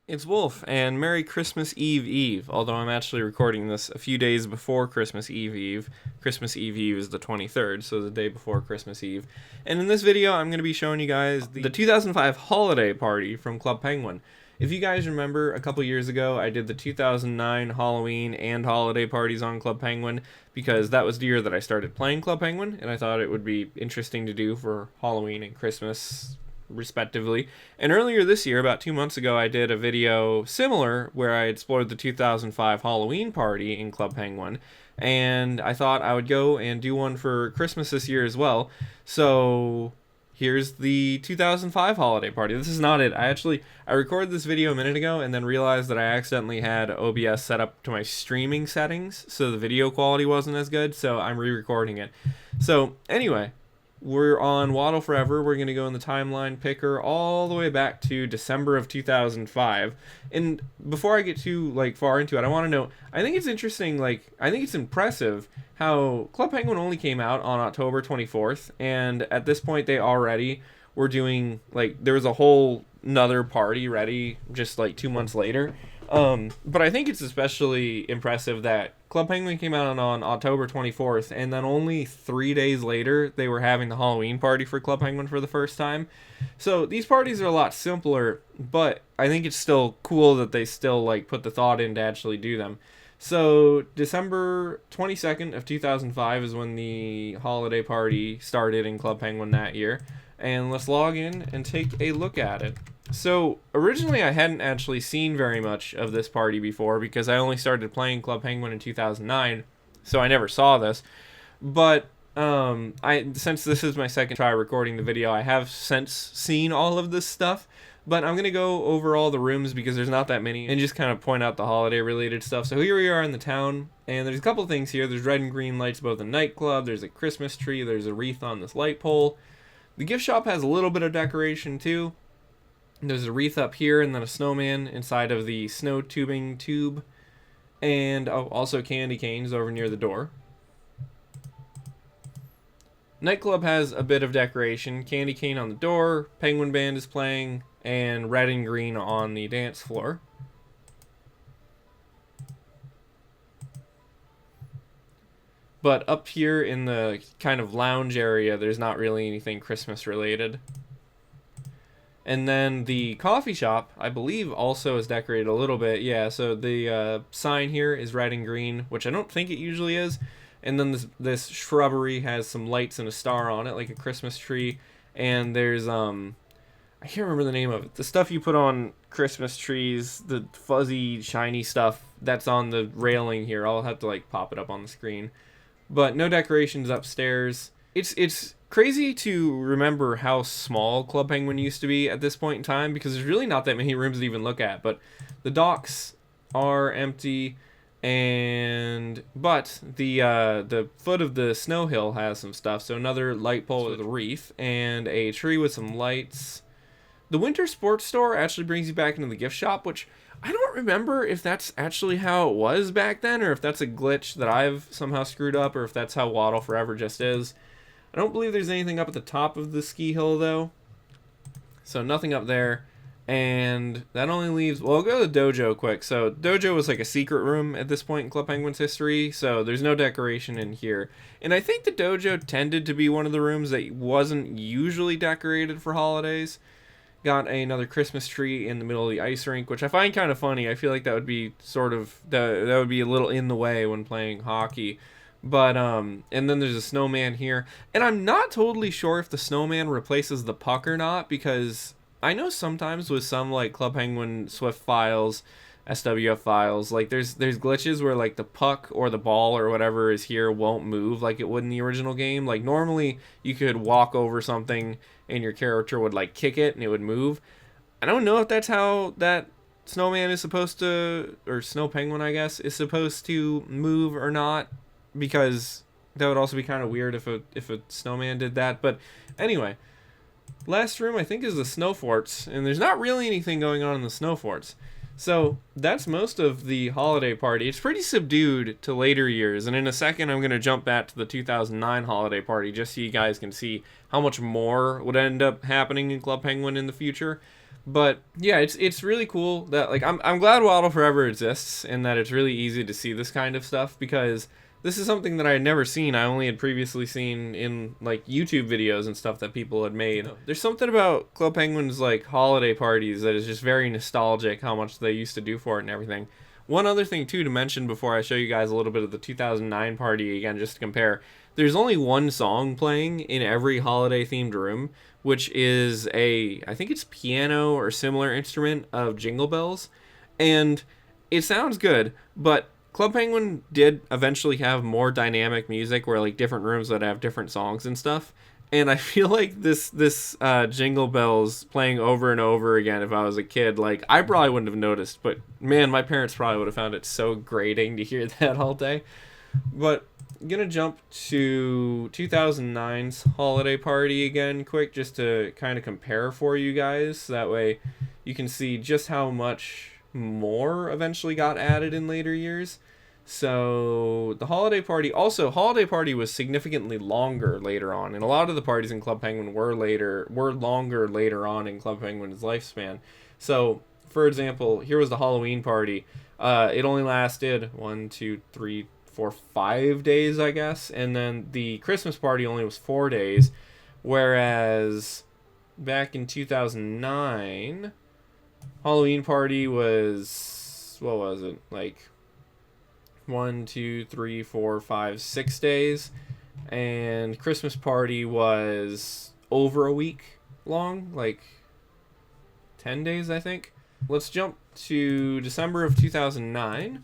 It's Wolf, and Merry Christmas Eve Eve, although I'm actually recording this a few days before Christmas Eve Eve. Christmas Eve Eve is the 23rd, so the day before Christmas Eve. And in this video, I'm going to be showing you guys the 2005 holiday party from Club Penguin. If you guys remember, a couple years ago, I did the 2009 Halloween and holiday parties on Club Penguin, because that was the year that I started playing Club Penguin, and I thought it would be interesting to do for Halloween and Christmas respectively. And earlier this year, about 2 months ago, I did a video similar where I explored the 2005 Halloween party in Club Penguin, and I thought I would go and do one for Christmas this year as well. So here's the 2005 holiday party. This is not it. I recorded this video a minute ago and then realized that I accidentally had OBS set up to my streaming settings, so the video quality wasn't as good, so I'm re-recording it. So anyway, we're on Waddle Forever. We're going to go in the timeline picker all the way back to December of 2005. And before I get too far into it, I want to know, I think it's interesting, I think it's impressive how Club Penguin only came out on October 24th, and at this point they already were doing, there was a whole another party ready just 2 months later. But I think it's especially impressive that Club Penguin came out on October 24th, and then only 3 days later, they were having the Halloween party for Club Penguin for the first time. So these parties are a lot simpler, but I think it's still cool that they still put the thought in to actually do them. So December 22nd of 2005 is when the holiday party started in Club Penguin that year. And let's log in and take a look at it. So originally I hadn't actually seen very much of this party before because I only started playing Club Penguin in 2009, so I never saw this. But since this is my second try recording the video, I have since seen all of this stuff. But I'm going to go over all the rooms because there's not that many and just kind of point out the holiday related stuff. So here we are in the town, and there's a couple things here. There's red and green lights above the nightclub. There's a Christmas tree. There's a wreath on this light pole. The gift shop has a little bit of decoration too. There's a wreath up here and then a snowman inside of the snow tubing tube. And also candy canes over near the door. Nightclub has a bit of decoration. Candy cane on the door, penguin band is playing, and red and green on the dance floor. But up here in the kind of lounge area, there's not really anything Christmas related. And then the coffee shop, I believe, also is decorated a little bit. Yeah, so the sign here is red and green, which I don't think it usually is. And then this shrubbery has some lights and a star on it, like a Christmas tree. And there's, I can't remember the name of it. The stuff you put on Christmas trees, the fuzzy, shiny stuff that's on the railing here. I'll have to, pop it up on the screen. But no decorations upstairs. It's crazy to remember how small Club Penguin used to be at this point in time because there's really not that many rooms to even look at. But the docks are empty, but the foot of the snow hill has some stuff. So another light pole with a wreath and a tree with some lights. The winter sports store actually brings you back into the gift shop, which I don't remember if that's actually how it was back then or if that's a glitch that I've somehow screwed up or if that's how Waddle Forever just is. I don't believe there's anything up at the top of the ski hill, though. So nothing up there. And that only leaves... Well, I'll go to the dojo quick. So dojo was a secret room at this point in Club Penguin's history. So there's no decoration in here. And I think the dojo tended to be one of the rooms that wasn't usually decorated for holidays. Got another Christmas tree in the middle of the ice rink, which I find kind of funny. I feel like that would be that would be a little in the way when playing hockey. But, and then there's a snowman here. And I'm not totally sure if the snowman replaces the puck or not, because I know sometimes with some, Club Penguin Swift files, SWF files, there's glitches where, the puck or the ball or whatever is here won't move like it would in the original game. Normally you could walk over something and your character would, kick it and it would move. I don't know if that's how that snowman is supposed to, or snow penguin, I guess, is supposed to move or not. Because that would also be kind of weird if a snowman did that. But anyway, last room I think is the snow forts, and there's not really anything going on in the snow forts. So that's most of the holiday party. It's pretty subdued to later years, and in a second I'm going to jump back to the 2009 holiday party just so you guys can see how much more would end up happening in Club Penguin in the future. But yeah, it's really cool that like I'm glad Waddle Forever exists and that it's really easy to see this kind of stuff, because this is something that I had never seen. I only had previously seen in like YouTube videos and stuff that people had made. There's something about Club Penguin's like holiday parties that is just very nostalgic, how much they used to do for it and everything. One other thing too to mention before I show you guys a little bit of the 2009 party again, just to compare. There's only one song playing in every holiday themed room, which is I think it's piano or similar instrument of Jingle Bells, and it sounds good, but Club Penguin did eventually have more dynamic music where like different rooms would have different songs and stuff. And I feel like this Jingle Bells playing over and over again, if I was a kid, like I probably wouldn't have noticed, but man, my parents probably would have found it so grating to hear that all day. But I'm gonna jump to 2009's holiday party again quick, just to kind of compare for you guys, so that way you can see just how much more eventually got added in later years. So the holiday party was significantly longer later on, and a lot of the parties in Club Penguin were longer later on in Club Penguin's lifespan. So for example, here was the Halloween party. It only lasted 5 days, I guess, and then the Christmas party only was 4 days, whereas back in 2009, Halloween party was, what was it, like 6 days, and Christmas party was over a week long, like 10 days, I think. Let's jump to December of 2009,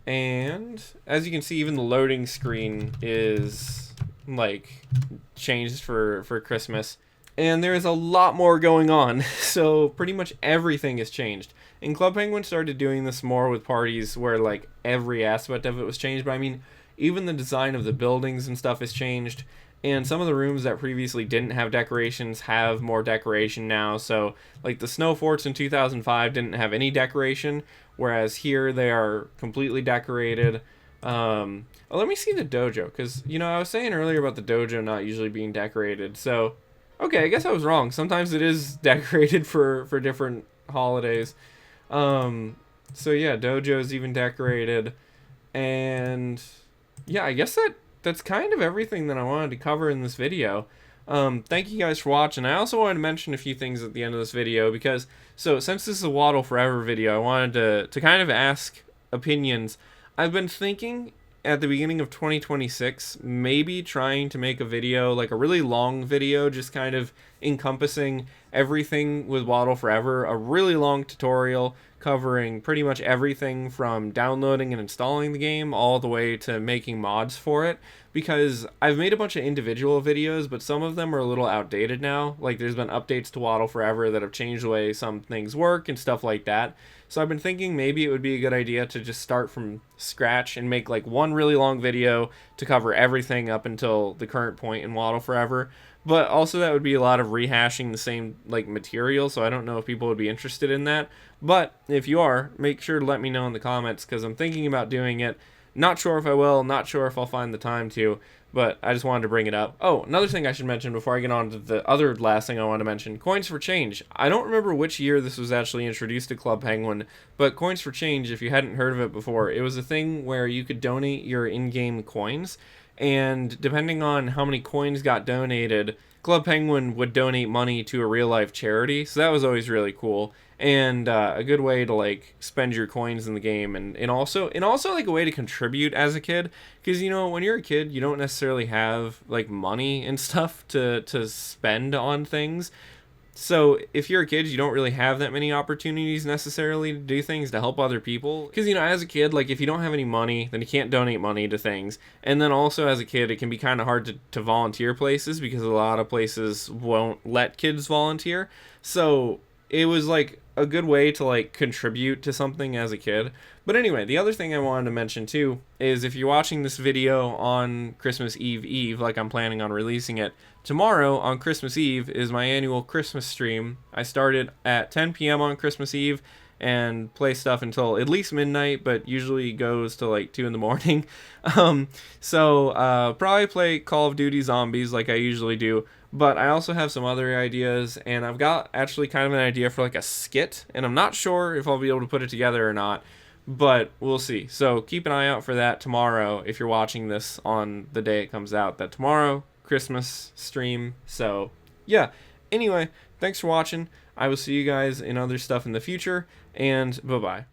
and as you can see, even the loading screen is like changed for Christmas, and there's a lot more going on. So pretty much everything has changed. And Club Penguin started doing this more with parties where like every aspect of it was changed. But I mean, even the design of the buildings and stuff has changed. And some of the rooms that previously didn't have decorations have more decoration now. So like the snow forts in 2005 didn't have any decoration, whereas here they are completely decorated. Let me see the dojo, because I was saying earlier about the dojo not usually being decorated. So okay, I guess I was wrong. Sometimes it is decorated for different holidays. So yeah, dojo's even decorated, and yeah, I guess that's kind of everything that I wanted to cover in this video. Thank you guys for watching. I also wanted to mention a few things at the end of this video, because since this is a Waddle Forever video, I wanted to kind of ask opinions. I've been thinking at the beginning of 2026, maybe trying to make a video, like a really long video, just kind of encompassing everything with Waddle Forever, a really long tutorial covering pretty much everything from downloading and installing the game all the way to making mods for it, because I've made a bunch of individual videos, but some of them are a little outdated now. Like there's been updates to Waddle Forever that have changed the way some things work and stuff like that. So I've been thinking maybe it would be a good idea to just start from scratch and make like one really long video to cover everything up until the current point in Waddle Forever. But also that would be a lot of rehashing the same like material, so I don't know if people would be interested in that. But if you are, make sure to let me know in the comments, because I'm thinking about doing it. Not sure if I will, not sure if I'll find the time to, but I just wanted to bring it up. Oh, another thing I should mention before I get on to the other last thing I want to mention, Coins for Change. I don't remember which year this was actually introduced to Club Penguin, but Coins for Change, if you hadn't heard of it before, it was a thing where you could donate your in-game coins, and depending on how many coins got donated, Club Penguin would donate money to a real-life charity, so that was always really cool. And a good way to like spend your coins in the game, and also like a way to contribute as a kid, because when you're a kid you don't necessarily have like money and stuff to spend on things. So if you're a kid, you don't really have that many opportunities necessarily to do things to help other people, because as a kid, like if you don't have any money, then you can't donate money to things. And then also as a kid, it can be kind of hard to volunteer places, because a lot of places won't let kids volunteer. So it was like a good way to like contribute to something as a kid. But anyway, the other thing I wanted to mention too is, if you're watching this video on Christmas Eve, like I'm planning on releasing it, tomorrow on Christmas Eve is my annual Christmas stream. I started at 10 p.m. on Christmas Eve and play stuff until at least midnight, but usually goes to like 2 in the morning. Probably play Call of Duty Zombies like I usually do. But I also have some other ideas, and I've got actually kind of an idea for like a skit, and I'm not sure if I'll be able to put it together or not, but we'll see. So keep an eye out for that tomorrow if you're watching this on the day it comes out. That tomorrow, Christmas stream. So yeah, anyway, thanks for watching. I will see you guys in other stuff in the future, and bye-bye.